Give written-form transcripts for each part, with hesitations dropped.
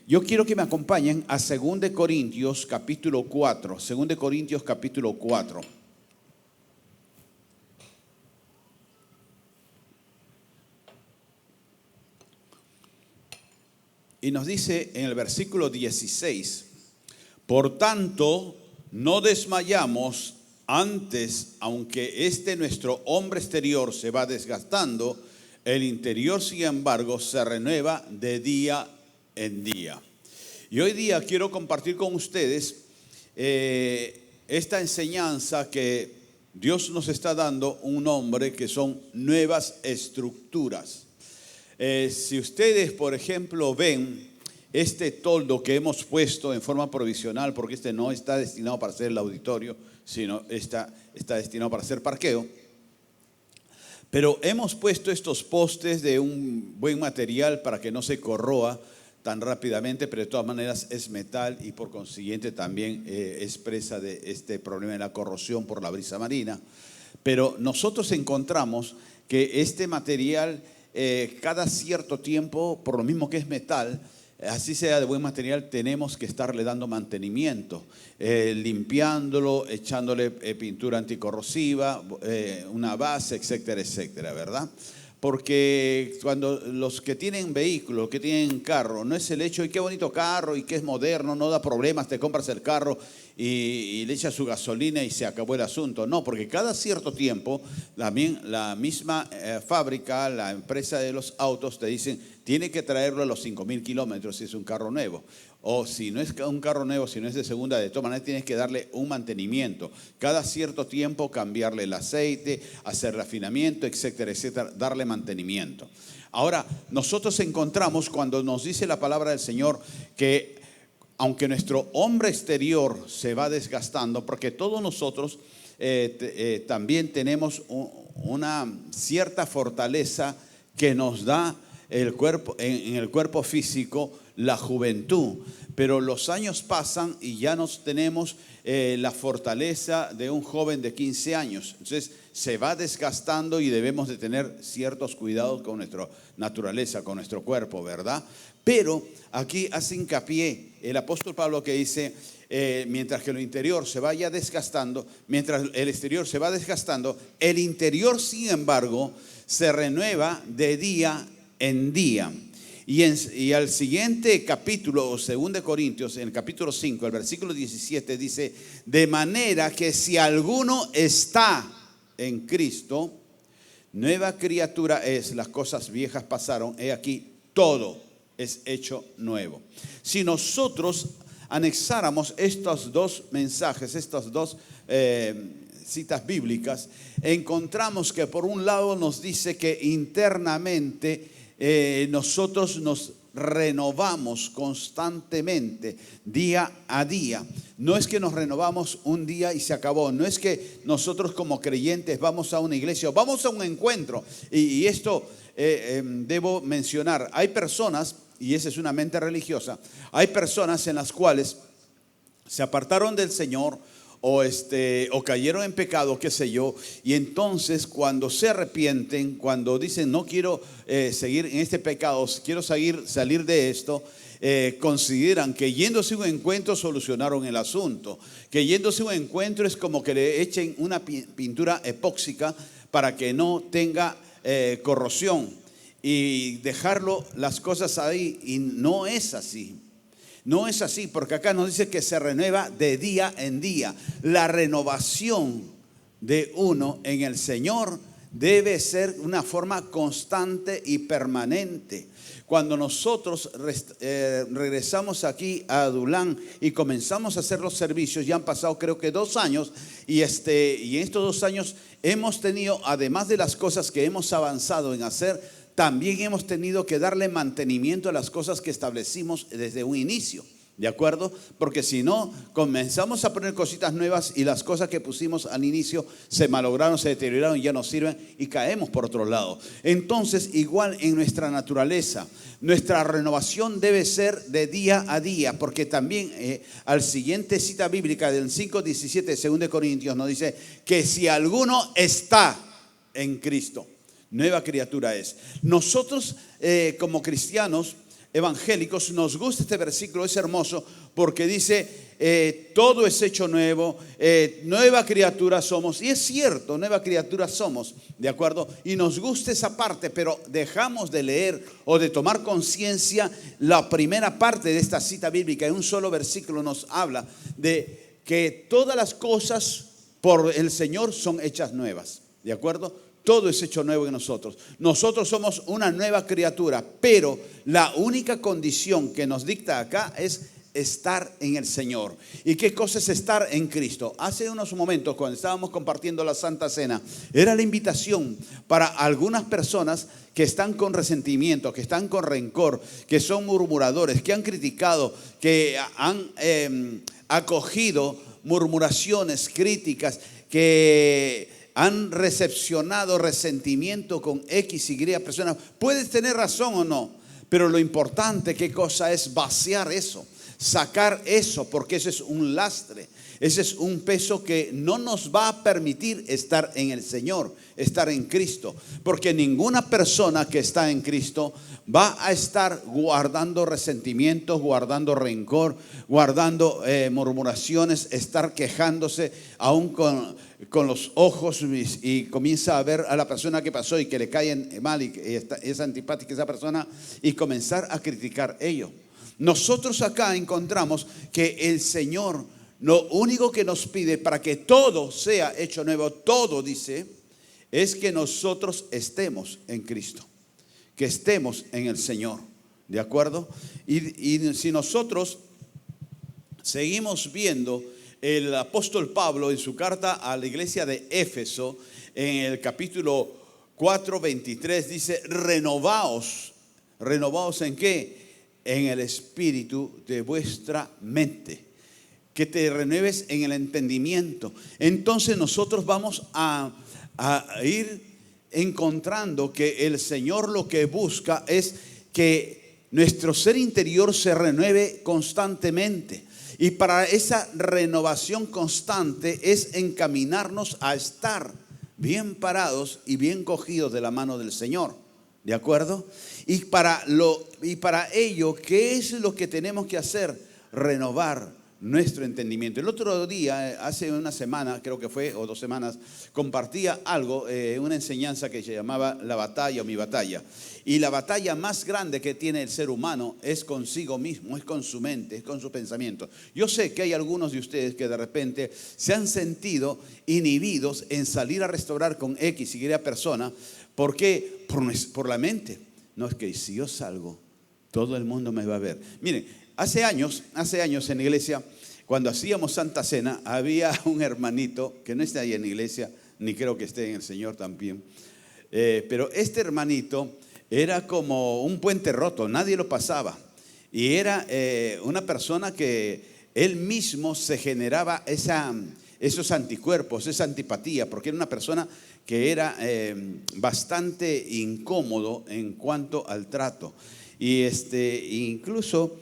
Yo quiero que me acompañen a 2 Corintios capítulo 4. 2 Corintios capítulo 4. Y nos dice en el versículo 16, por tanto, no desmayamos antes, aunque nuestro hombre exterior se va desgastando, el interior, sin embargo, se renueva de día en día. Y hoy día quiero compartir con ustedes esta enseñanza que Dios nos está dando un nombre que son nuevas estructuras. Si ustedes, por ejemplo, ven este toldo que hemos puesto en forma provisional, porque no está destinado para ser el auditorio, sino está destinado para ser parqueo. Pero hemos puesto estos postes de un buen material para que no se corroa tan rápidamente, pero de todas maneras es metal y por consiguiente también es presa de este problema de la corrosión por la brisa marina. Pero nosotros encontramos que este material cada cierto tiempo, por lo mismo que es metal, así sea de buen material, tenemos que estarle dando mantenimiento, limpiándolo, echándole pintura anticorrosiva, una base, etcétera, etcétera, ¿verdad? Porque cuando los que tienen vehículo, que tienen carro, no es el hecho de qué bonito carro y que es moderno, no da problemas, te compras el carro y le echas su gasolina y se acabó el asunto. No, porque cada cierto tiempo también la misma fábrica, la empresa de los autos te dicen, tiene que traerlo a los 5.000 kilómetros si es un carro nuevo. O si no es un carro nuevo, si no es de segunda, de todas maneras tienes que darle un mantenimiento. Cada cierto tiempo cambiarle el aceite, hacer refinamiento, etcétera, etcétera, darle mantenimiento. Ahora, nosotros encontramos cuando nos dice la palabra del Señor que aunque nuestro hombre exterior se va desgastando, porque todos nosotros también tenemos una cierta fortaleza que nos da el cuerpo, en el cuerpo físico, la juventud, pero los años pasan y ya no tenemos la fortaleza de un joven de 15 años. Entonces se va desgastando y debemos de tener ciertos cuidados con nuestra naturaleza, con nuestro cuerpo, ¿verdad? Pero aquí hace hincapié el apóstol Pablo que dice, mientras que lo interior se vaya desgastando, mientras el exterior se va desgastando, el interior, sin embargo, se renueva de día en día. Y al siguiente capítulo, o 2 Corintios, en el capítulo 5, el versículo 17 dice, de manera que si alguno está en Cristo, nueva criatura es, las cosas viejas pasaron, he aquí, todo es hecho nuevo. Si nosotros anexáramos estos dos mensajes, estas dos citas bíblicas, encontramos que por un lado nos dice que internamente nosotros nos renovamos constantemente, día a día. No es que nos renovamos un día y se acabó. No es que nosotros como creyentes vamos a una iglesia o vamos a un encuentro. Y esto debo mencionar. Hay personas, y esa es una mente religiosa, hay personas en las cuales se apartaron del Señor o cayeron en pecado, qué sé yo, y entonces cuando se arrepienten, cuando dicen no quiero seguir en este pecado, quiero salir de esto, consideran que yéndose a un encuentro solucionaron el asunto, que yéndose a un encuentro es como que le echen una pintura epóxica para que no tenga corrosión y dejarlo las cosas ahí, y no es así. No es así, porque acá nos dice que se renueva de día en día. La renovación de uno en el Señor debe ser una forma constante y permanente. Cuando nosotros regresamos aquí a Adulán y comenzamos a hacer los servicios, ya han pasado creo que 2 años, y en estos 2 años hemos tenido, además de las cosas que hemos avanzado en hacer, también hemos tenido que darle mantenimiento a las cosas que establecimos desde un inicio, ¿de acuerdo? Porque si no, comenzamos a poner cositas nuevas y las cosas que pusimos al inicio se malograron, se deterioraron y ya no sirven y caemos por otro lado. Entonces, igual en nuestra naturaleza, nuestra renovación debe ser de día a día, porque también al siguiente cita bíblica del 5:17 de 2 Corintios nos dice que si alguno está en Cristo, nueva criatura es. Nosotros como cristianos evangélicos nos gusta este versículo, es hermoso, porque dice, todo es hecho nuevo, nueva criatura somos. Y es cierto, nueva criatura somos, ¿de acuerdo? Y nos gusta esa parte, pero dejamos de leer o de tomar conciencia la primera parte de esta cita bíblica. En un solo versículo nos habla de que todas las cosas por el Señor son hechas nuevas, ¿de acuerdo? Todo es hecho nuevo en nosotros. Nosotros somos una nueva criatura, pero la única condición que nos dicta acá es estar en el Señor. ¿Y qué cosa es estar en Cristo? Hace unos momentos, cuando estábamos compartiendo la Santa Cena, era la invitación para algunas personas que están con resentimiento, que están con rencor, que son murmuradores, que han criticado, que han acogido murmuraciones, críticas, que han recepcionado resentimiento con X, Y personas. Puedes tener razón o no, pero lo importante, ¿qué cosa es? Vaciar eso, sacar eso, porque ese es un lastre. Ese es un peso que no nos va a permitir estar en el Señor, estar en Cristo. Porque ninguna persona que está en Cristo va a estar guardando resentimientos, guardando rencor, guardando murmuraciones, estar quejándose aún con los ojos, y comienza a ver a la persona que pasó y que le cae mal y es antipática esa persona, y comenzar a criticar ello. Nosotros acá encontramos que el Señor lo único que nos pide para que todo sea hecho nuevo, todo dice, es que nosotros estemos en Cristo, que estemos en el Señor, ¿de acuerdo? Y si nosotros seguimos viendo, el apóstol Pablo en su carta a la iglesia de Éfeso, en el capítulo 4, 23, dice, renovaos. ¿Renovaos en qué? En el espíritu de vuestra mente. Que te renueves en el entendimiento. Entonces nosotros vamos a ir encontrando que el Señor lo que busca es que nuestro ser interior se renueve constantemente. Y para esa renovación constante es encaminarnos a estar bien parados y bien cogidos de la mano del Señor. ¿De acuerdo? Y para ello, ¿qué es lo que tenemos que hacer? Renovar nuestro entendimiento. El otro día, hace una semana, creo que fue, o 2 semanas, compartía algo, una enseñanza que se llamaba La batalla o mi batalla. Y la batalla más grande que tiene el ser humano es consigo mismo, es con su mente, es con su pensamiento. Yo sé que hay algunos de ustedes que de repente se han sentido inhibidos en salir a restaurar con X, Y persona. ¿Por qué? Por la mente. No, es que si yo salgo, todo el mundo me va a ver. Miren, Hace años en la iglesia, cuando hacíamos Santa Cena, había un hermanito que no está ahí en la iglesia, ni creo que esté en el Señor también. Pero este hermanito era como un puente roto, nadie lo pasaba. Y era una persona que él mismo se generaba esos anticuerpos, esa antipatía, porque era una persona que era bastante incómodo en cuanto al trato. Y incluso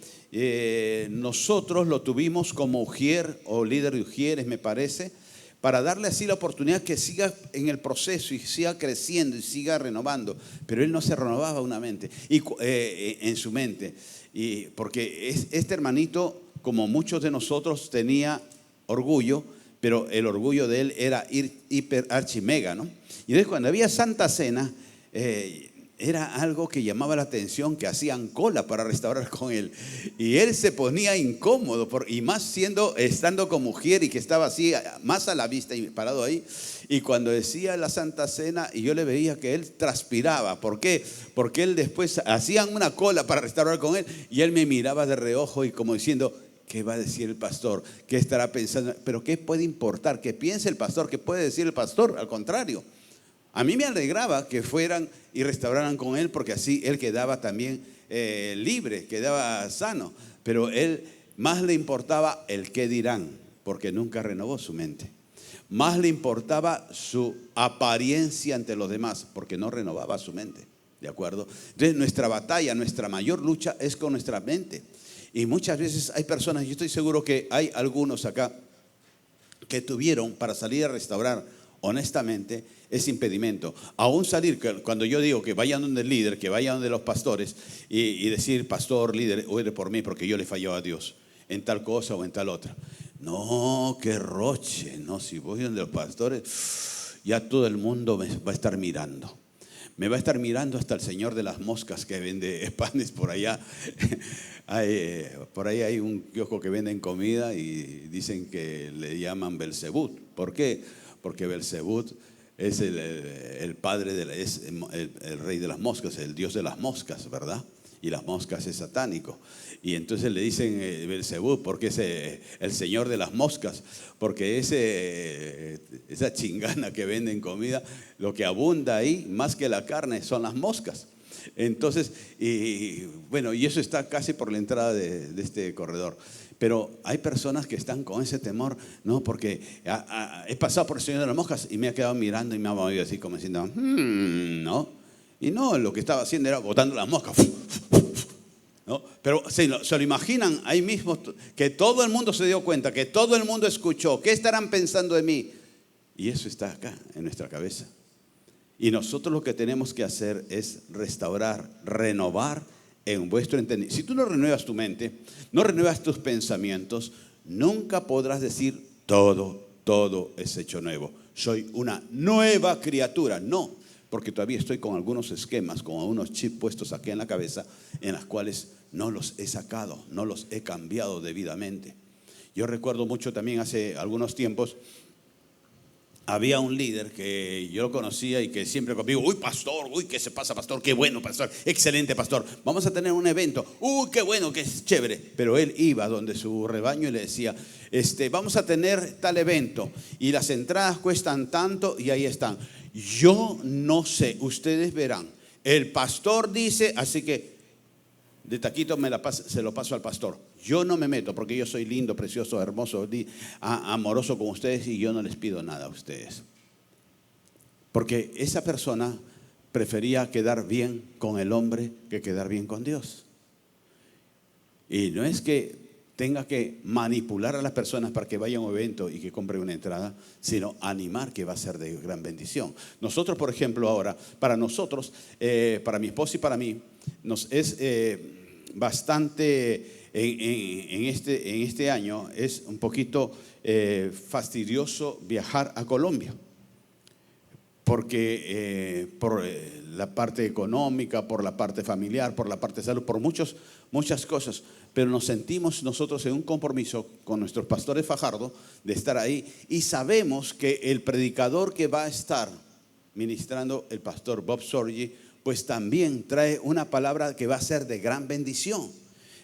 nosotros lo tuvimos como ujier o líder de ujieres, me parece, para darle así la oportunidad que siga en el proceso y siga creciendo y siga renovando. Pero él no se renovaba en su mente. Y porque este hermanito, como muchos de nosotros, tenía orgullo, pero el orgullo de él era hiper archimega, ¿no? Y entonces cuando había Santa Cena, era algo que llamaba la atención, que hacían cola para restaurar con él. Y él se ponía incómodo, y más estando como mujer y que estaba así, más a la vista y parado ahí. Y cuando decía la Santa Cena, y yo le veía que él transpiraba. ¿Por qué? Porque él después hacían una cola para restaurar con él, y él me miraba de reojo y como diciendo, ¿qué va a decir el pastor? ¿Qué estará pensando? Pero ¿qué puede importar? ¿Qué piense el pastor? ¿Qué puede decir el pastor? Al contrario. A mí me alegraba que fueran y restauraran con él, porque así él quedaba también libre, quedaba sano. Pero él más le importaba el qué dirán, porque nunca renovó su mente. Más le importaba su apariencia ante los demás, porque no renovaba su mente. ¿De acuerdo? Entonces nuestra batalla, nuestra mayor lucha es con nuestra mente. Y muchas veces hay personas, yo estoy seguro que hay algunos acá que tuvieron para salir a restaurar honestamente, es impedimento. Aún salir, cuando yo digo que vayan donde el líder, que vayan donde los pastores y decir, pastor, líder, ore por mí porque yo le falló a Dios en tal cosa o en tal otra. No, qué roche, no, si voy donde los pastores, ya todo el mundo me va a estar mirando. Me va a estar mirando hasta el señor de las moscas que vende panes por allá. Por ahí hay un kiosco que venden comida y dicen que le llaman Belzebú. ¿Por qué? Porque Belzebú es el padre, es el rey de las moscas, el dios de las moscas, ¿verdad? Y las moscas es satánico. Y entonces le dicen Belzebú porque es el señor de las moscas, porque esa chingana que venden comida, lo que abunda ahí, más que la carne, son las moscas. Entonces, y eso está casi por la entrada de este corredor. Pero hay personas que están con ese temor, no, porque he pasado por el señor de las moscas y me ha quedado mirando y me ha movido así como diciendo, no. Y no, lo que estaba haciendo era botando las moscas. ¿No? Pero se lo imaginan ahí mismo, que todo el mundo se dio cuenta, que todo el mundo escuchó. ¿Qué estarán pensando de mí? Y eso está acá, en nuestra cabeza. Y nosotros lo que tenemos que hacer es restaurar, renovar en vuestro entendimiento. Si tú no renuevas tu mente, no renuevas tus pensamientos, nunca podrás decir todo es hecho nuevo. Soy una nueva criatura. No, porque todavía estoy con algunos esquemas, con algunos chips puestos aquí en la cabeza, en las cuales no los he sacado, no los he cambiado debidamente. Yo recuerdo mucho también hace algunos tiempos, había un líder que yo lo conocía y que siempre conmigo, uy pastor, uy qué se pasa pastor, qué bueno pastor, excelente pastor, vamos a tener un evento, uy qué bueno, qué chévere. Pero él iba donde su rebaño y le decía, vamos a tener tal evento y las entradas cuestan tanto y ahí están. Yo no sé, ustedes verán, el pastor dice, así que de taquito se lo paso al pastor. Yo no me meto porque yo soy lindo, precioso, hermoso, amoroso con ustedes y yo no les pido nada a ustedes. Porque esa persona prefería quedar bien con el hombre que quedar bien con Dios. Y no es que tenga que manipular a las personas para que vayan a un evento y que compren una entrada, sino animar, que va a ser de gran bendición. Nosotros, por ejemplo, ahora, para nosotros, para mi esposa y para mí, nos es bastante en este año, es un poquito fastidioso viajar a Colombia. Porque por la parte económica, por la parte familiar, por la parte de salud, por muchas cosas. Pero nos sentimos nosotros en un compromiso con nuestros pastores Fajardo de estar ahí. Y sabemos que el predicador que va a estar ministrando, el pastor Bob Sorgi, pues también trae una palabra que va a ser de gran bendición.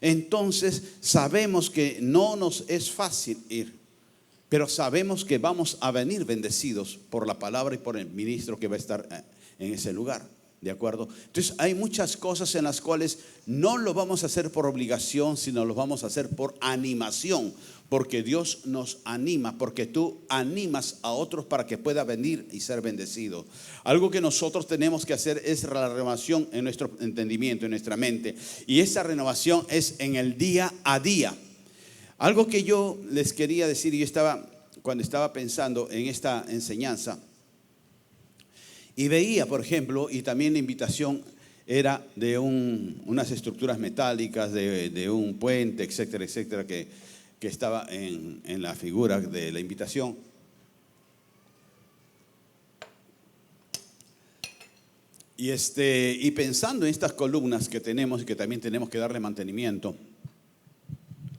Entonces sabemos que no nos es fácil ir. Pero sabemos que vamos a venir bendecidos por la palabra y por el ministro que va a estar en ese lugar. ¿De acuerdo? Entonces hay muchas cosas en las cuales no lo vamos a hacer por obligación, sino lo vamos a hacer por animación. Porque Dios nos anima, porque tú animas a otros para que pueda venir y ser bendecido. Algo que nosotros tenemos que hacer es la renovación en nuestro entendimiento, en nuestra mente. Y esa renovación es en el día a día. Algo que yo les quería decir, y cuando estaba pensando en esta enseñanza, y veía, por ejemplo, y también la invitación era de unas estructuras metálicas, de un puente, etcétera, etcétera, que estaba en la figura de la invitación. Y pensando en estas columnas que tenemos y que también tenemos que darle mantenimiento.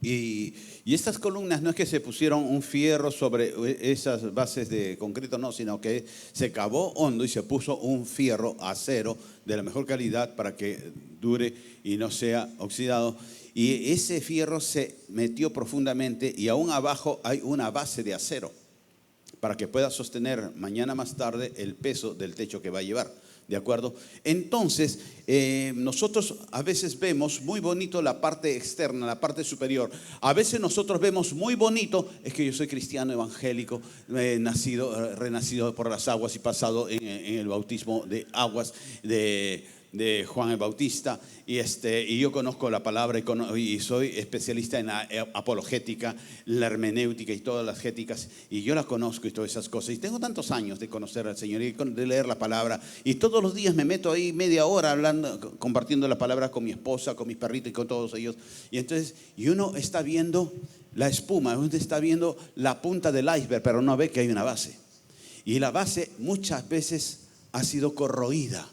Y estas columnas no es que se pusieron un fierro sobre esas bases de concreto, no, sino que se cavó hondo y se puso un fierro acero de la mejor calidad para que dure y no sea oxidado. Y ese fierro se metió profundamente y aún abajo hay una base de acero para que pueda sostener mañana más tarde el peso del techo que va a llevar. ¿De acuerdo? Entonces, nosotros a veces vemos muy bonito la parte externa, la parte superior. A veces nosotros vemos muy bonito, es que yo soy cristiano evangélico, renacido por las aguas y pasado en el bautismo de aguas, de de Juan el Bautista, y yo conozco la palabra y soy especialista en la apologética, la hermenéutica y todas las géticas, y yo la conozco y todas esas cosas, y tengo tantos años de conocer al Señor y de leer la palabra, y todos los días me meto ahí media hora hablando, compartiendo la palabra con mi esposa, con mis perritos y con todos ellos, y uno está viendo la espuma, uno está viendo la punta del iceberg, pero no ve que hay una base, y la base muchas veces ha sido corroída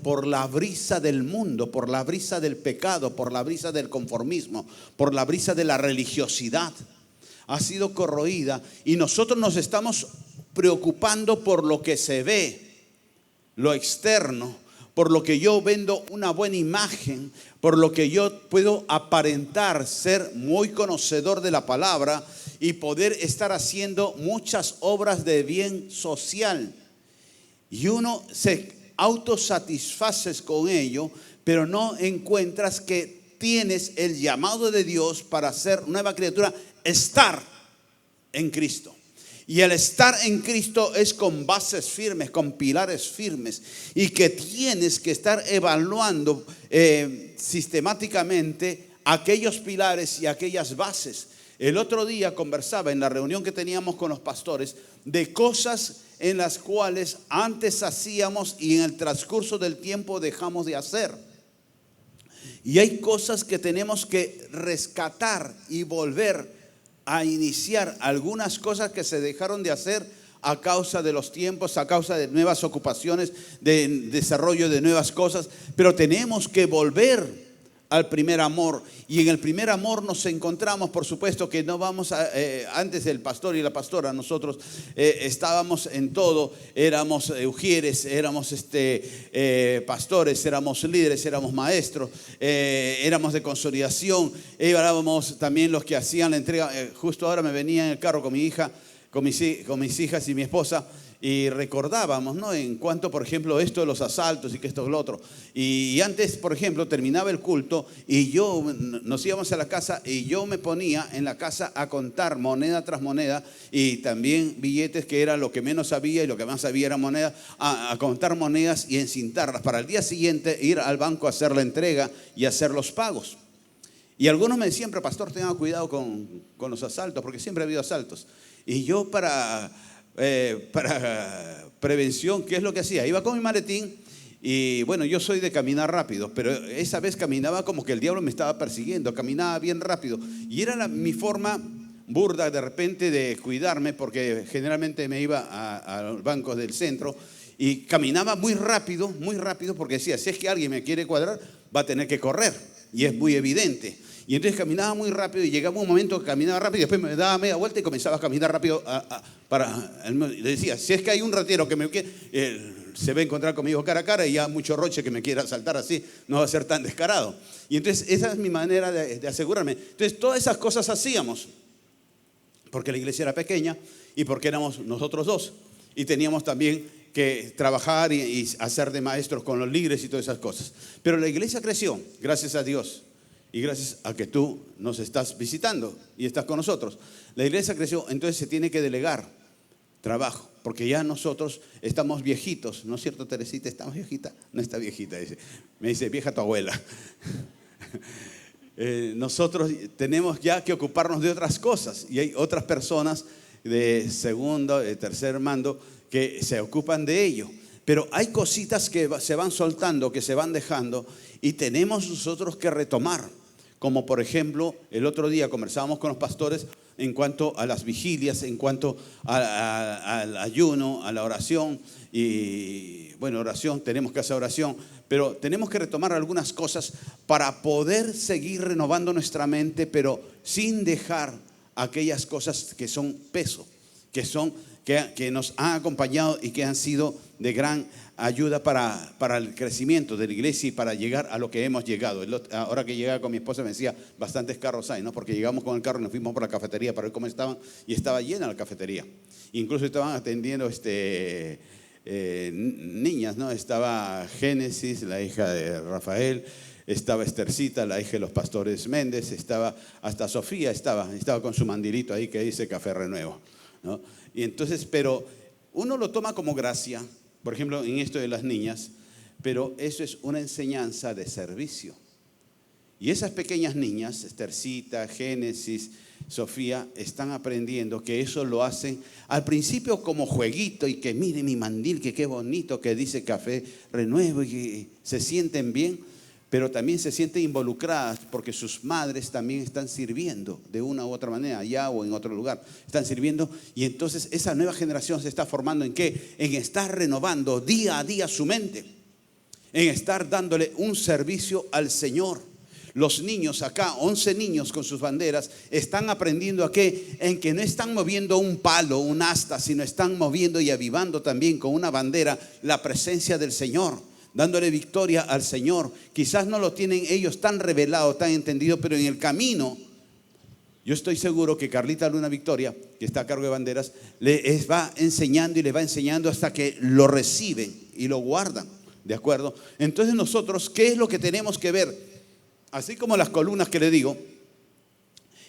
por la brisa del mundo, por la brisa del pecado, por la brisa del conformismo, por la brisa de la religiosidad. Ha sido corroída y nosotros nos estamos preocupando por lo que se ve, lo externo, por lo que yo vendo una buena imagen, por lo que yo puedo aparentar ser muy conocedor de la palabra y poder estar haciendo muchas obras de bien social. Y uno se autosatisfaces con ello, pero no encuentras que tienes el llamado de Dios para ser nueva criatura, estar en Cristo. Y el estar en Cristo es con bases firmes, con pilares firmes, y que tienes que estar evaluando sistemáticamente aquellos pilares y aquellas bases. El otro día conversaba en la reunión que teníamos con los pastores de cosas en las cuales antes hacíamos y en el transcurso del tiempo dejamos de hacer. Y hay cosas que tenemos que rescatar y volver a iniciar, algunas cosas que se dejaron de hacer a causa de los tiempos, a causa de nuevas ocupaciones, de desarrollo de nuevas cosas, pero tenemos que volver al primer amor. Y en el primer amor nos encontramos, por supuesto que no vamos a, antes el pastor y la pastora, nosotros estábamos en todo, éramos ujieres, éramos pastores, éramos líderes, éramos maestros, éramos de consolidación, éramos también los que hacían la entrega. Justo ahora me venía en el carro con mi hija, con mis hijas y mi esposa, y recordábamos, ¿no? En cuanto, por ejemplo, esto de los asaltos y que esto es lo otro. Y antes, por ejemplo, terminaba el culto y nos íbamos a la casa y yo me ponía en la casa a contar moneda tras moneda y también billetes, que era lo que menos había y lo que más había era moneda, a contar monedas y encintarlas para el día siguiente ir al banco a hacer la entrega y hacer los pagos. Y algunos me decían, pero pastor, tenga cuidado con los asaltos, porque siempre ha habido asaltos. Y yo para prevención, ¿qué es lo que hacía? Iba con mi maletín y bueno, yo soy de caminar rápido, pero esa vez caminaba como que el diablo me estaba persiguiendo, caminaba bien rápido y era mi forma burda de repente de cuidarme, porque generalmente me iba a los bancos del centro y caminaba muy rápido, porque decía, si es que alguien me quiere cuadrar, va a tener que correr y es muy evidente. Y entonces caminaba muy rápido y llegaba un momento que caminaba rápido y después me daba media vuelta y comenzaba a caminar rápido le decía, si es que hay un ratero que me quiere, se va a encontrar conmigo cara a cara y ya mucho roche que me quiera asaltar así, no va a ser tan descarado. Y entonces esa es mi manera de asegurarme. Entonces todas esas cosas hacíamos, porque la iglesia era pequeña y porque éramos nosotros dos. Y teníamos también que trabajar y hacer de maestros con los líderes y todas esas cosas. Pero la iglesia creció, gracias a Dios. Y gracias a que tú nos estás visitando y estás con nosotros. La iglesia creció, entonces se tiene que delegar trabajo, porque ya nosotros estamos viejitos. ¿No es cierto, Teresita? ¿Estamos viejita? No está viejita, dice. Me dice, vieja tu abuela. Nosotros tenemos ya que ocuparnos de otras cosas. Y hay otras personas de segundo, de tercer mando que se ocupan de ello. Pero hay cositas que se van soltando, que se van dejando y tenemos nosotros que retomar. Como por ejemplo, el otro día conversábamos con los pastores en cuanto a las vigilias, en cuanto al ayuno, a la oración. Y bueno, oración, tenemos que hacer oración, pero tenemos que retomar algunas cosas para poder seguir renovando nuestra mente, pero sin dejar aquellas cosas que son peso, que nos han acompañado y que han sido de gran ayuda para el crecimiento de la iglesia y para llegar a lo que hemos llegado. Ahora que llegaba con mi esposa me decía, bastantes carros hay, ¿no? Porque llegamos con el carro y nos fuimos por la cafetería para ver cómo estaban y estaba llena la cafetería. Incluso estaban atendiendo niñas, ¿no? Estaba Génesis, la hija de Rafael, estaba Estercita, la hija de los pastores Méndez, estaba hasta Sofía, estaba con su mandilito ahí que dice Café Renuevo, ¿no? Y entonces, pero uno lo toma como gracia, por ejemplo, en esto de las niñas, pero eso es una enseñanza de servicio. Y esas pequeñas niñas, Estercita, Génesis, Sofía, están aprendiendo que eso lo hacen al principio como jueguito y que mire mi mandil, que qué bonito, que dice Café Renuevo y que se sienten bien, pero también se sienten involucradas porque sus madres también están sirviendo de una u otra manera, allá o en otro lugar, están sirviendo, y entonces esa nueva generación se está formando ¿en qué? En estar renovando día a día su mente, en estar dándole un servicio al Señor. Los niños acá, 11 niños con sus banderas, están aprendiendo a qué, en que no están moviendo un palo, un asta, sino están moviendo y avivando también con una bandera la presencia del Señor, dándole victoria al Señor. Quizás no lo tienen ellos tan revelado, tan entendido, pero en el camino, yo estoy seguro que Carlita Luna Victoria, que está a cargo de banderas, les va enseñando y les va enseñando hasta que lo reciben y lo guardan, ¿de acuerdo? Entonces nosotros, ¿qué es lo que tenemos que ver? Así como las columnas que le digo,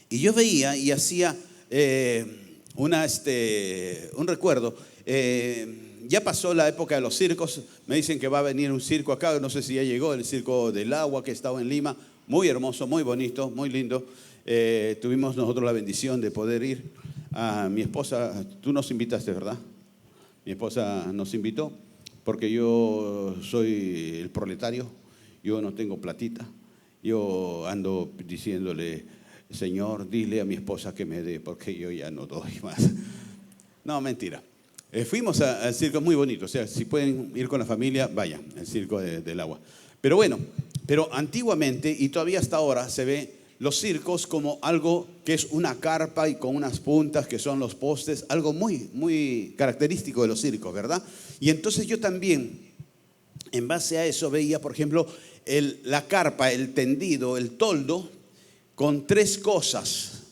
y yo veía y hacía un recuerdo. Ya pasó la época de los circos, me dicen que va a venir un circo acá, no sé si ya llegó, el Circo del Agua que estaba en Lima, muy hermoso, muy bonito, muy lindo. Tuvimos nosotros la bendición de poder ir. A mi esposa, tú nos invitaste, ¿verdad? Mi esposa nos invitó porque yo soy el proletario, yo no tengo platita. Yo ando diciéndole, Señor, dile a mi esposa que me dé, porque yo ya no doy más. No, mentira. Fuimos al circo, muy bonito. O sea, si pueden ir con la familia, vayan, el Circo del Agua. Pero bueno, pero antiguamente y todavía hasta ahora se ve los circos como algo que es una carpa y con unas puntas que son los postes, algo muy, muy característico de los circos, ¿verdad? Y entonces yo también, en base a eso, veía, por ejemplo, la carpa, el tendido, el toldo, con tres cosas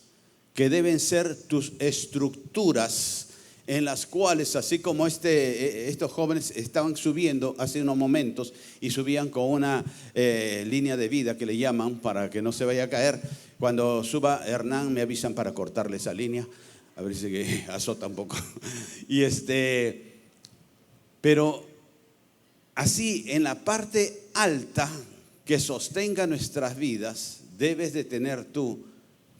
que deben ser tus estructuras, en las cuales, así como estos jóvenes estaban subiendo hace unos momentos y subían con una línea de vida que le llaman para que no se vaya a caer. Cuando suba Hernán me avisan para cortarle esa línea, a ver si que azota un poco. Pero así, en la parte alta que sostenga nuestras vidas, debes de tener tú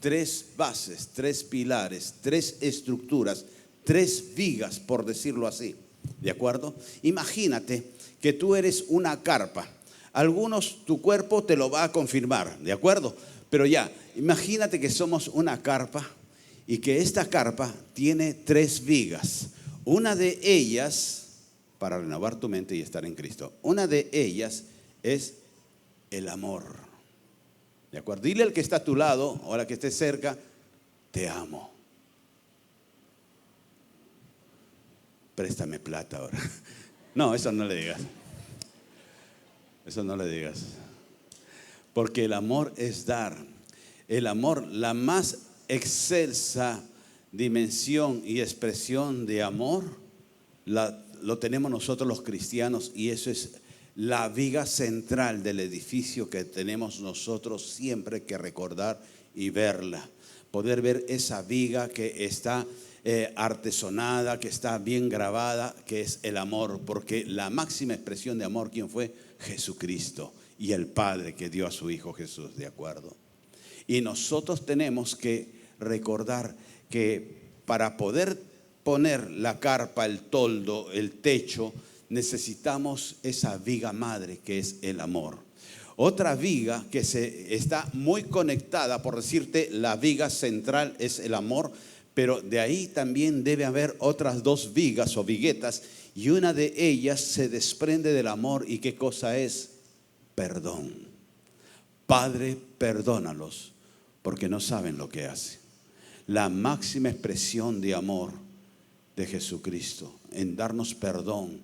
tres bases, tres pilares, tres estructuras, tres vigas, por decirlo así, ¿de acuerdo? Imagínate que tú eres una carpa. Algunos, tu cuerpo te lo va a confirmar, ¿de acuerdo? Pero ya, imagínate que somos una carpa y que esta carpa tiene tres vigas. Una de ellas, para renovar tu mente y estar en Cristo, una de ellas es el amor. ¿De acuerdo? Dile al que está a tu lado o a la que esté cerca, te amo. Préstame plata ahora. No, eso no le digas. Eso no le digas. Porque el amor es dar. El amor, la más excelsa dimensión y expresión de amor, lo tenemos nosotros los cristianos, y eso es la viga central del edificio que tenemos nosotros siempre que recordar y verla. Poder ver esa viga que está artesonada, que está bien grabada, que es el amor, porque la máxima expresión de amor, ¿quién fue? Jesucristo y el Padre que dio a su Hijo Jesús, ¿de acuerdo? Y nosotros tenemos que recordar que para poder poner la carpa, el toldo, el techo, necesitamos esa viga madre que es el amor. Otra viga que está muy conectada, por decirte, la viga central es el amor, pero de ahí también debe haber otras dos vigas o viguetas, y una de ellas se desprende del amor. ¿Y qué cosa es? Perdón. Padre, perdónalos, porque no saben lo que hacen. La máxima expresión de amor de Jesucristo, en darnos perdón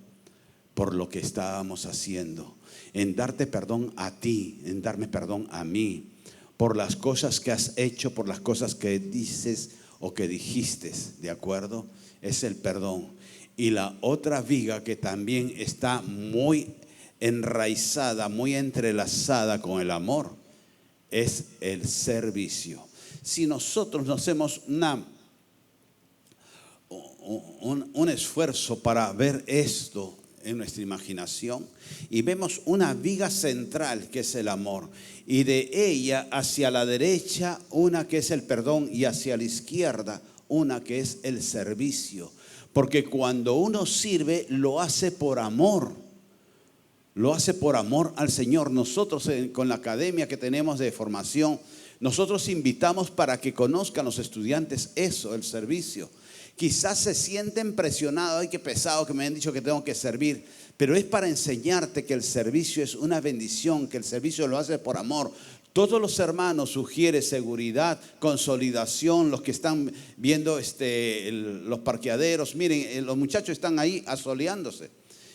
por lo que estábamos haciendo, en darte perdón a ti, en darme perdón a mí, por las cosas que has hecho, por las cosas que dices o que dijiste, ¿de acuerdo? Es el perdón. Y la otra viga que también está muy enraizada, muy entrelazada con el amor, es el servicio. Si nosotros no hacemos un esfuerzo para ver esto en nuestra imaginación y vemos una viga central que es el amor, y de ella hacia la derecha una que es el perdón y hacia la izquierda una que es el servicio. Porque cuando uno sirve lo hace por amor. Lo hace por amor al Señor. Nosotros con la academia que tenemos de formación, nosotros invitamos para que conozcan los estudiantes eso, el servicio. Quizás se sienten presionados, ay, qué pesado que me han dicho que tengo que servir, pero es para enseñarte que el servicio es una bendición, que el servicio lo hace por amor. Todos los hermanos sugieren seguridad, consolidación, los que están viendo los parqueaderos, miren, los muchachos están ahí asoleándose.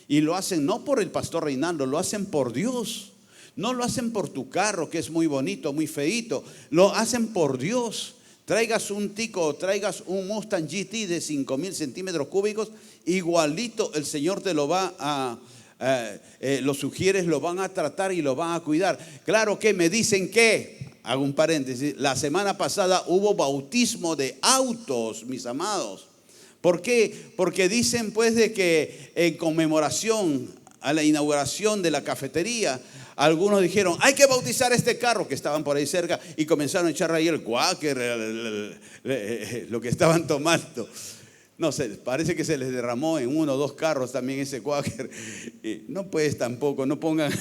Y lo hacen no por el pastor Reinaldo, lo hacen por Dios. No lo hacen por tu carro, que es muy bonito, muy feito. Lo hacen por Dios. Traigas un Tico, traigas un Mustang GT de 5,000 centímetros cúbicos, igualito el Señor te lo va a, los sugieres, lo van a tratar y lo van a cuidar. Claro que me dicen que, hago un paréntesis, la semana pasada hubo bautismo de autos, mis amados. ¿Por qué? Porque dicen pues de que en conmemoración a la inauguración de la cafetería, algunos dijeron, hay que bautizar este carro, que estaban por ahí cerca, y comenzaron a echar ahí el cuáquer, lo que estaban tomando. No sé, parece que se les derramó en 1 o 2 carros también ese cuáquer. No pues tampoco, no pongan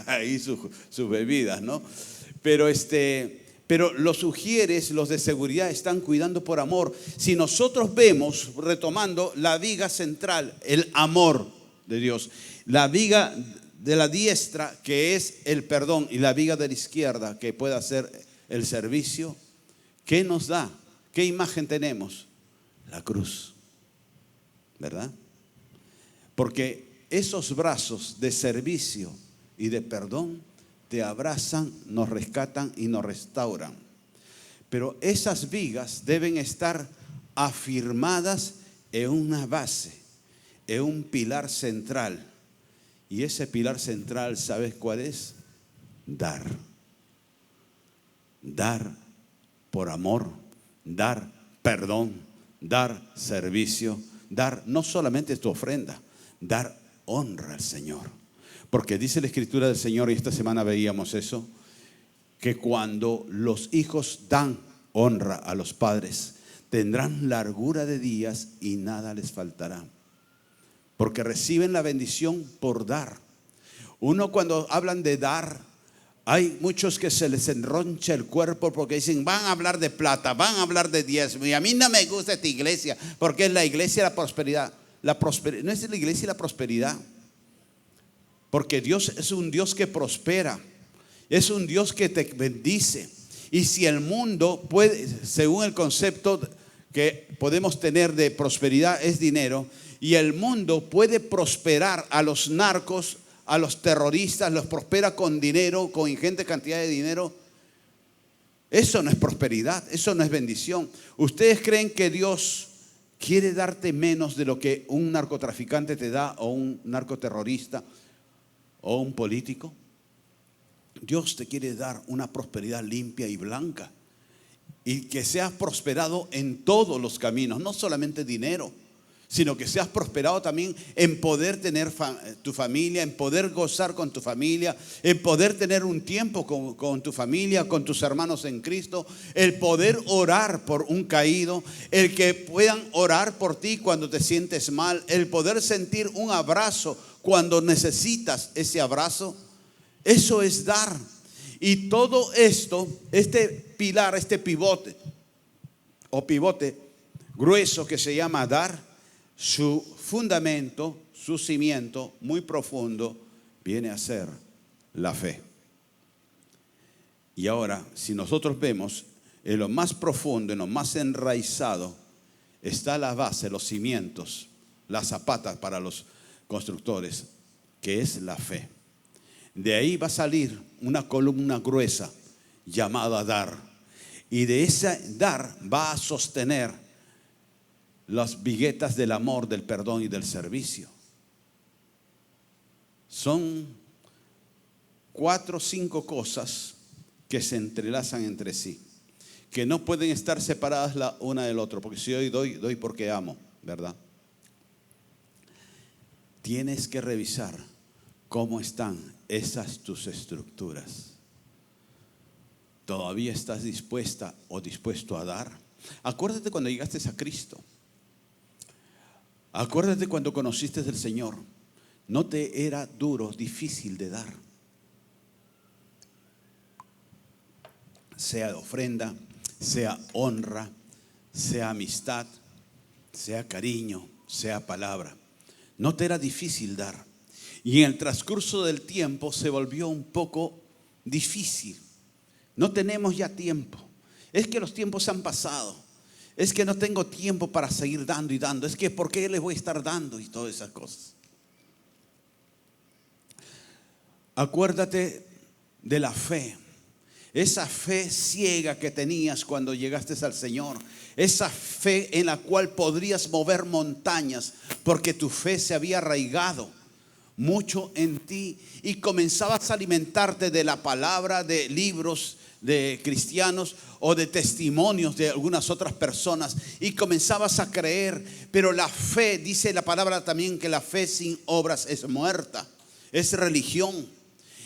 ahí sus bebidas, ¿no? Pero los sugieres, los de seguridad están cuidando por amor. Si nosotros vemos, retomando la viga central, el amor de Dios, la viga de la diestra que es el perdón y la viga de la izquierda que puede hacer el servicio, ¿qué nos da? ¿Qué imagen tenemos? La cruz, ¿verdad? Porque esos brazos de servicio y de perdón te abrazan, nos rescatan y nos restauran. Pero esas vigas deben estar afirmadas en una base, en un pilar central. Y ese pilar central, ¿sabes cuál es? Dar. Dar por amor, dar perdón, dar servicio, dar no solamente tu ofrenda, dar honra al Señor. Porque dice la Escritura del Señor, y esta semana veíamos eso, que cuando los hijos dan honra a los padres, tendrán largura de días y nada les faltará. Porque reciben la bendición por dar. Uno cuando hablan de dar, hay muchos que se les enroncha el cuerpo porque dicen, van a hablar de plata, van a hablar de diezmo. Y a mí no me gusta esta iglesia, porque es la iglesia de la prosperidad. No es la iglesia de la prosperidad. Porque Dios es un Dios que prospera. Es un Dios que te bendice. Y si el mundo puede, según el concepto que podemos tener de prosperidad es dinero, y el mundo puede prosperar a los narcos, a los terroristas, los prospera con dinero, con ingente cantidad de dinero. Eso no es prosperidad, eso no es bendición. ¿Ustedes creen que Dios quiere darte menos de lo que un narcotraficante te da, o un narcoterrorista, o un político? Dios te quiere dar una prosperidad limpia y blanca, y que seas prosperado en todos los caminos, no solamente dinero, sino que seas prosperado también en poder tener tu familia, en poder gozar con tu familia, en poder tener un tiempo con tu familia, con tus hermanos en Cristo, el poder orar por un caído, el que puedan orar por ti cuando te sientes mal, el poder sentir un abrazo cuando necesitas ese abrazo. Eso es dar. Y todo esto, este pilar, este pivote o pivote grueso que se llama dar, su fundamento, su cimiento muy profundo viene a ser la fe. Y ahora, si nosotros vemos en lo más profundo, en lo más enraizado, está la base, los cimientos, la zapata para los constructores, que es la fe. De ahí va a salir una columna gruesa llamada dar. Y de ese dar va a sostener las viguetas del amor, del perdón y del servicio. Son 4 o 5 cosas que se entrelazan entre sí, que no pueden estar separadas la una del otro, porque si hoy doy porque amo, ¿verdad? tienes que revisar cómo están esas tus estructuras. ¿Todavía estás dispuesta o dispuesto a dar? Acuérdate cuando llegaste a Cristo. Acuérdate cuando conociste al Señor. No te era duro, difícil de dar. Sea ofrenda, sea honra, sea amistad, sea cariño, sea palabra. No te era difícil dar. Y en el transcurso del tiempo se volvió un poco difícil. No tenemos ya tiempo. Es que los tiempos han pasado. Es que no tengo tiempo para seguir dando y dando. Es que ¿por qué les voy a estar dando? Y todas esas cosas. Acuérdate de la fe. Esa fe ciega que tenías cuando llegaste al Señor. Esa fe en la cual podrías mover montañas, porque tu fe se había arraigado mucho en ti y comenzabas a alimentarte de la palabra, de libros de cristianos o de testimonios de algunas otras personas, y comenzabas a creer. Pero la fe, dice la palabra también, que la fe sin obras es muerta, es religión.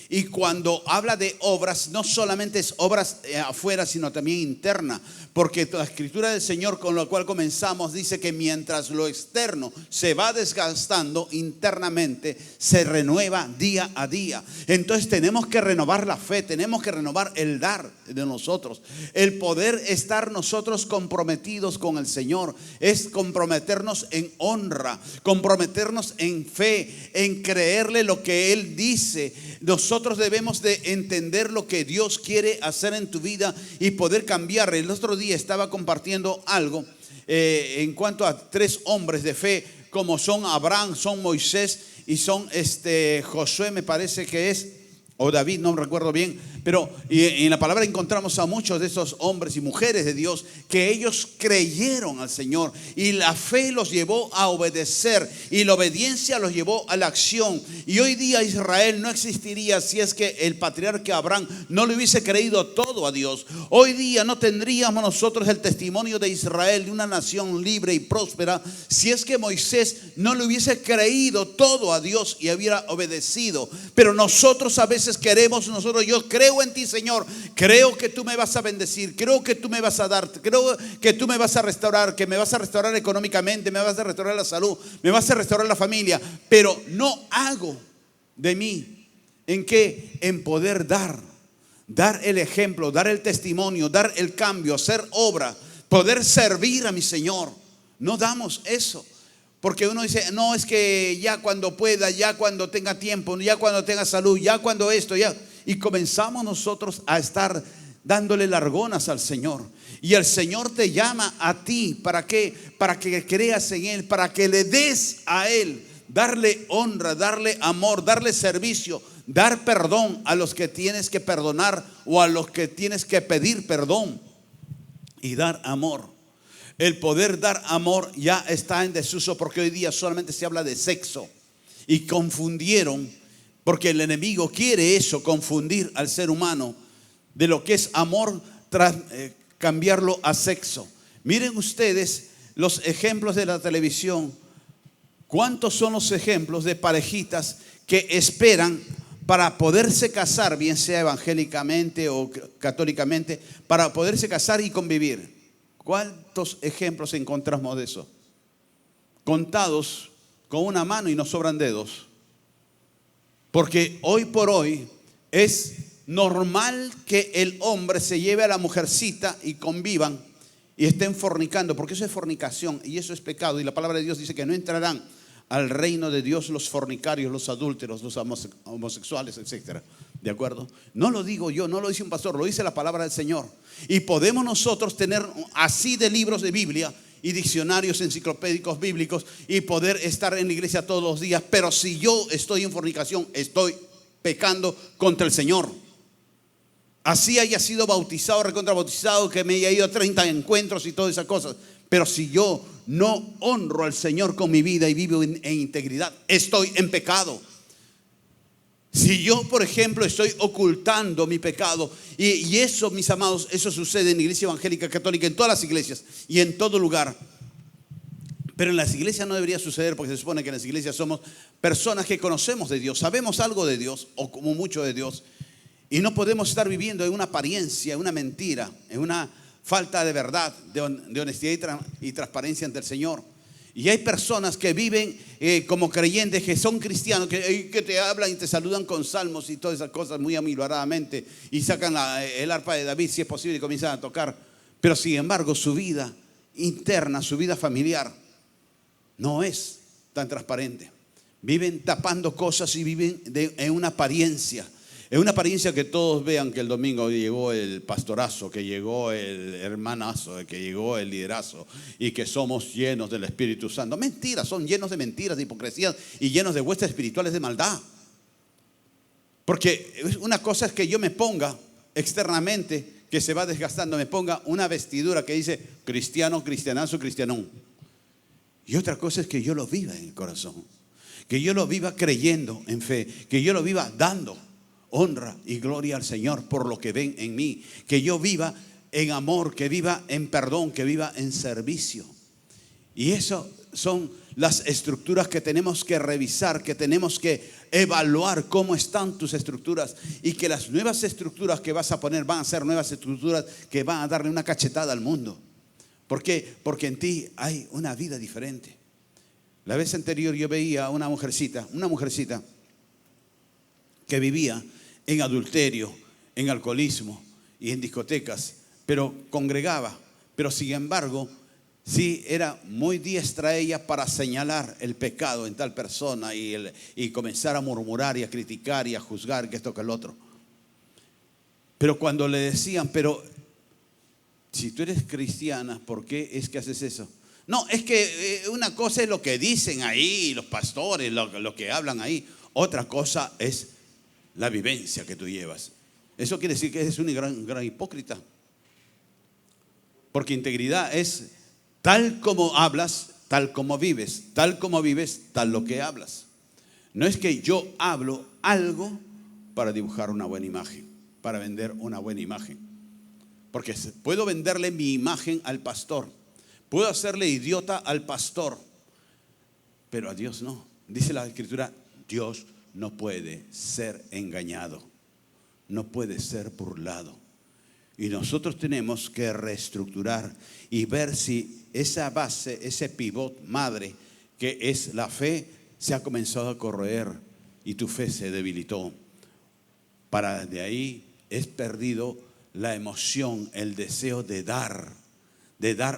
Y cuando habla de obras, no solamente es obras afuera, sino también interna. Porque la escritura del Señor, con la cual comenzamos, dice que mientras lo externo se va desgastando, internamente se renueva día a día. Entonces tenemos que renovar la fe, tenemos que renovar el dar de nosotros. El poder estar nosotros comprometidos con el Señor es comprometernos en honra, comprometernos en fe, en creerle lo que Él dice. Nosotros debemos de entender lo que Dios quiere hacer en tu vida y poder cambiar. El otro día estaba compartiendo algo en cuanto a 3 hombres de fe, como son Abraham, son Moisés y son Josué, me parece que es, o David, no recuerdo bien. Pero en la palabra encontramos a muchos de esos hombres y mujeres de Dios que ellos creyeron al Señor y la fe los llevó a obedecer y la obediencia los llevó a la acción. Y hoy día Israel no existiría si es que el patriarca Abraham no le hubiese creído todo a Dios. Hoy día no tendríamos nosotros el testimonio de Israel, de una nación libre y próspera, si es que Moisés no le hubiese creído todo a Dios y hubiera obedecido. Pero nosotros a veces queremos, yo creo en ti, Señor, creo que tú me vas a bendecir, creo que tú me vas a dar, creo que tú me vas a restaurar, que me vas a restaurar económicamente, me vas a restaurar la salud, me vas a restaurar la familia, pero no hago de mí en qué, en poder dar el ejemplo, dar el testimonio, dar el cambio, hacer obra, poder servir a mi Señor. No damos eso. Porque uno dice, no, es que ya cuando pueda, ya cuando tenga tiempo, ya cuando tenga salud, ya cuando esto, ya. Y comenzamos nosotros a estar dándole largonas al Señor. Y el Señor te llama a ti, ¿para qué? Para que creas en Él, para que le des a Él, darle honra, darle amor, darle servicio, dar perdón a los que tienes que perdonar o a los que tienes que pedir perdón, y dar amor. El poder dar amor ya está en desuso, porque hoy día solamente se habla de sexo. Y confundieron, porque el enemigo quiere eso, confundir al ser humano de lo que es amor, cambiarlo a sexo. Miren ustedes los ejemplos de la televisión. ¿Cuántos son los ejemplos de parejitas que esperan para poderse casar, bien sea evangélicamente o católicamente, para poderse casar y convivir? ¿Cuántos ejemplos encontramos de eso? Contados con una mano y nos sobran dedos. Porque hoy por hoy es normal que el hombre se lleve a la mujercita y convivan y estén fornicando, porque eso es fornicación y eso es pecado. Y la palabra de Dios dice que no entrarán al reino de Dios los fornicarios, los adúlteros, los homosexuales, etc. ¿De acuerdo? No lo digo yo, no lo dice un pastor, lo dice la palabra del Señor. Y podemos nosotros tener así de libros de Biblia y diccionarios enciclopédicos bíblicos y poder estar en la iglesia todos los días, pero si yo estoy en fornicación, estoy pecando contra el Señor. Así haya sido bautizado, recontrabautizado, que me haya ido a 30 encuentros y todas esas cosas, pero si yo no honro al Señor con mi vida y vivo en integridad, estoy en pecado. Si yo, por ejemplo, estoy ocultando mi pecado, y eso, mis amados, eso sucede en la iglesia evangélica católica, en todas las iglesias y en todo lugar. Pero en las iglesias no debería suceder, porque se supone que en las iglesias somos personas que conocemos de Dios, sabemos algo de Dios o como mucho de Dios, y no podemos estar viviendo en una apariencia, en una mentira, en una falta de verdad, de honestidad y transparencia ante el Señor. Y hay personas que viven como creyentes, que son cristianos, que te hablan y te saludan con salmos y todas esas cosas muy amiloradamente, y sacan el arpa de David si es posible y comienzan a tocar. Pero sin embargo su vida interna, su vida familiar no es tan transparente. Viven tapando cosas y viven en una apariencia. En una apariencia que todos vean que el domingo llegó el pastorazo, que llegó el hermanazo, que llegó el liderazo y que somos llenos del Espíritu Santo. Mentiras, son llenos de mentiras, de hipocresías y llenos de huestes espirituales de maldad. Porque una cosa es que yo me ponga externamente, que se va desgastando, me ponga una vestidura que dice cristiano, cristianazo, cristianón. Y otra cosa es que yo lo viva en el corazón, que yo lo viva creyendo en fe, que yo lo viva dando honra y gloria al Señor por lo que ven en mí, que yo viva en amor, que viva en perdón, que viva en servicio. Y eso son las estructuras que tenemos que revisar, que tenemos que evaluar cómo están tus estructuras, y que las nuevas estructuras que vas a poner van a ser nuevas estructuras que van a darle una cachetada al mundo. ¿Por qué? Porque en ti hay una vida diferente. La vez anterior yo veía a una mujercita que vivía en adulterio, en alcoholismo y en discotecas, pero congregaba. Pero sin embargo, sí era muy diestra ella para señalar el pecado en tal persona y comenzar a murmurar y a criticar y a juzgar que esto que el otro. Pero cuando le decían, pero si tú eres cristiana, ¿por qué es que haces eso? No, es que una cosa es lo que dicen ahí los pastores, lo que hablan ahí. Otra cosa es la vivencia que tú llevas. Eso quiere decir que eres un gran hipócrita. Porque integridad es tal como hablas, tal como vives, tal como vives, tal lo que hablas. No es que yo hablo algo para dibujar una buena imagen, para vender una buena imagen. Porque puedo venderle mi imagen al pastor, puedo hacerle idiota al pastor, pero a Dios no. Dice la Escritura, Dios no puede ser engañado, no puede ser burlado. Y nosotros tenemos que reestructurar y ver si esa base, ese pivot madre que es la fe, se ha comenzado a corroer y tu fe se debilitó. Para de ahí es perdido la emoción, el deseo de dar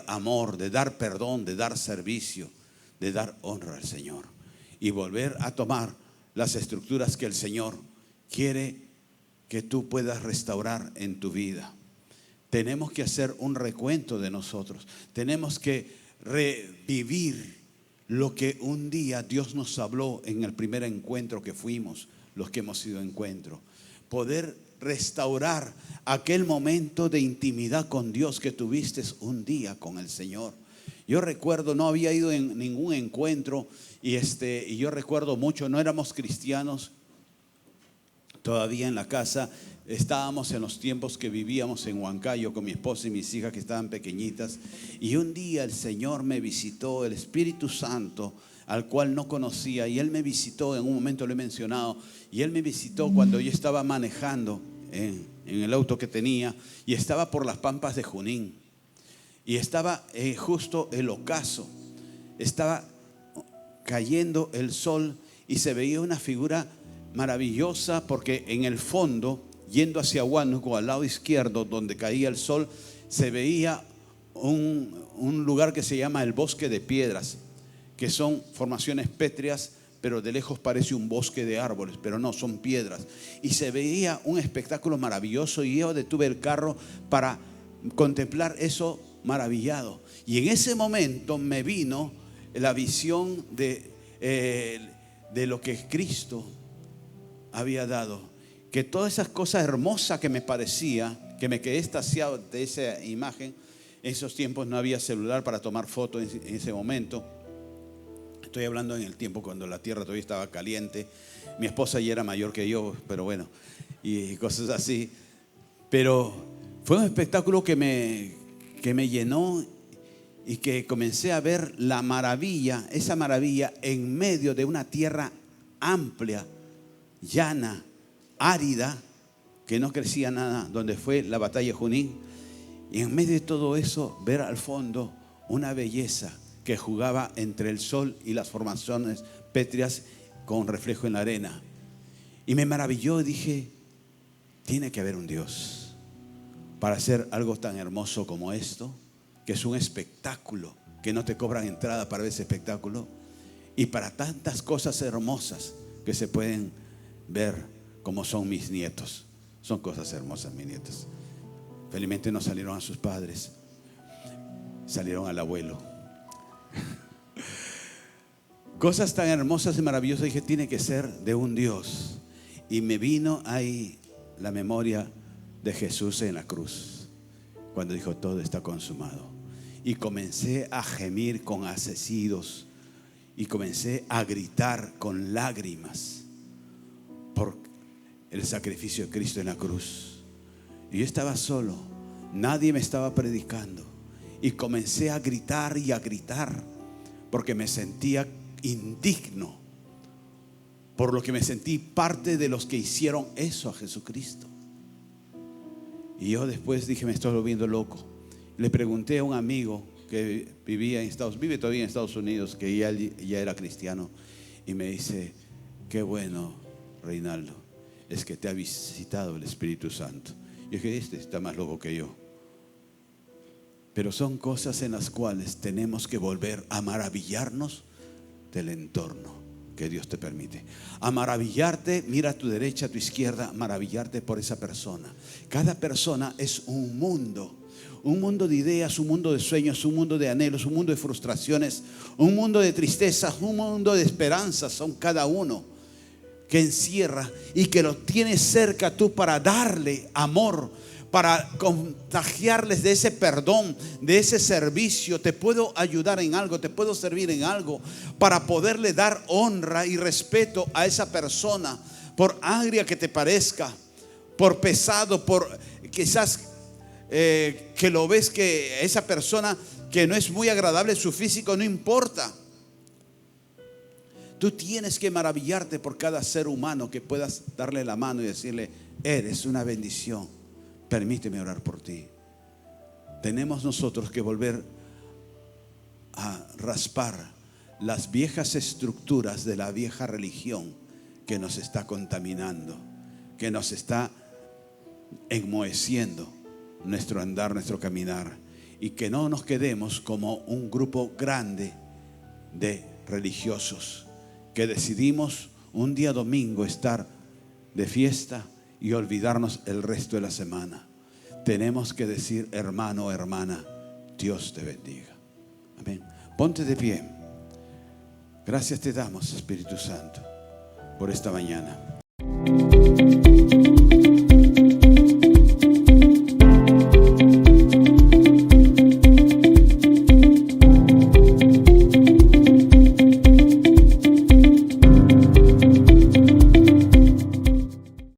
amor, de dar perdón, de dar servicio, de dar honra al Señor. Y volver a tomar las estructuras que el Señor quiere que tú puedas restaurar en tu vida. Tenemos que hacer un recuento de nosotros. Tenemos que revivir lo que un día Dios nos habló en el primer encuentro que fuimos, los que hemos ido a encuentro. Poder restaurar aquel momento de intimidad con Dios que tuviste un día con el Señor. Yo recuerdo, no había ido en ningún encuentro y yo recuerdo mucho, no éramos cristianos todavía en la casa. Estábamos en los tiempos que vivíamos en Huancayo con mi esposa y mis hijas que estaban pequeñitas. Y un día el Señor me visitó, el Espíritu Santo, al cual no conocía. Y Él me visitó, en un momento lo he mencionado, y Él me visitó cuando yo estaba manejando en el auto que tenía. Y estaba por las pampas de Junín. Y estaba justo el ocaso. Estaba cayendo el sol y se veía una figura maravillosa, porque en el fondo, yendo hacia Huánuco, al lado izquierdo donde caía el sol, se veía un lugar que se llama el Bosque de Piedras, que son formaciones pétreas, pero de lejos parece un bosque de árboles, pero no, son piedras. Y se veía un espectáculo maravilloso y yo detuve el carro para contemplar eso maravillado. Y en ese momento me vino la visión de lo que Cristo había dado, que todas esas cosas hermosas que me parecía, que me quedé extasiado de esa imagen. En esos tiempos no había celular para tomar fotos en ese momento. Estoy hablando en el tiempo cuando la tierra todavía estaba caliente. Mi esposa ya era mayor que yo, pero bueno, y cosas así. Pero fue un espectáculo que me llenó y que comencé a ver la maravilla, esa maravilla en medio de una tierra amplia, llana, árida, que no crecía nada, donde fue la batalla de Junín. Y en medio de todo eso, ver al fondo una belleza que jugaba entre el sol y las formaciones pétreas con reflejo en la arena. Y me maravilló y dije, tiene que haber un Dios para hacer algo tan hermoso como esto, que es un espectáculo, que no te cobran entrada para ver ese espectáculo, y para tantas cosas hermosas que se pueden ver, como son mis nietos. Son cosas hermosas, mis nietos. Felizmente no salieron a sus padres, salieron al abuelo. Cosas tan hermosas y maravillosas. Dije, tiene que ser de un Dios. Y me vino ahí la memoria de Jesús en la cruz, cuando dijo, todo está consumado. Y comencé a gemir con asesidos, y comencé a gritar con lágrimas por el sacrificio de Cristo en la cruz. Y yo estaba solo, nadie me estaba predicando, y comencé a gritar y a gritar, porque me sentía indigno, por lo que me sentí parte de los que hicieron eso a Jesucristo. Y yo después dije, me estoy volviendo loco. Le pregunté a un amigo que vive todavía en Estados Unidos, que ya era cristiano, y me dice, qué bueno, Reinaldo, es que te ha visitado el Espíritu Santo. Yo dije, este está más loco que yo. Pero son cosas en las cuales tenemos que volver a maravillarnos del entorno que Dios te permite. A maravillarte, mira a tu derecha, a tu izquierda, maravillarte por esa persona. Cada persona es un mundo de ideas, un mundo de sueños, un mundo de anhelos, un mundo de frustraciones, un mundo de tristezas, un mundo de esperanzas. Son cada uno que encierra y que lo tienes cerca tú para darle amor, para contagiarles de ese perdón, de ese servicio. Te puedo ayudar en algo, te puedo servir en algo, para poderle dar honra y respeto a esa persona, por agria que te parezca, por pesado, por quizás que lo ves que esa persona que no es muy agradable su físico, no importa. Tú tienes que maravillarte por cada ser humano que puedas darle la mano y decirle, eres una bendición, permíteme orar por ti. Tenemos nosotros que volver a raspar las viejas estructuras de la vieja religión que nos está contaminando, que nos está enmoheciendo nuestro andar, nuestro caminar, y que no nos quedemos como un grupo grande de religiosos que decidimos un día domingo estar de fiesta y olvidarnos el resto de la semana. Tenemos que decir, hermano, hermana, Dios te bendiga. Amén. Ponte de pie. Gracias te damos, Espíritu Santo, por esta mañana.